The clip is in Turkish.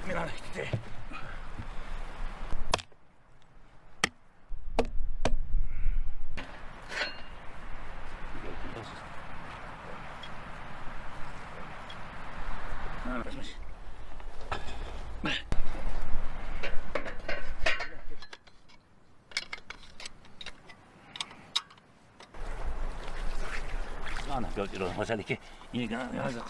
Milan gitti. Ana gördün o mesela ki iyi gelen yazık.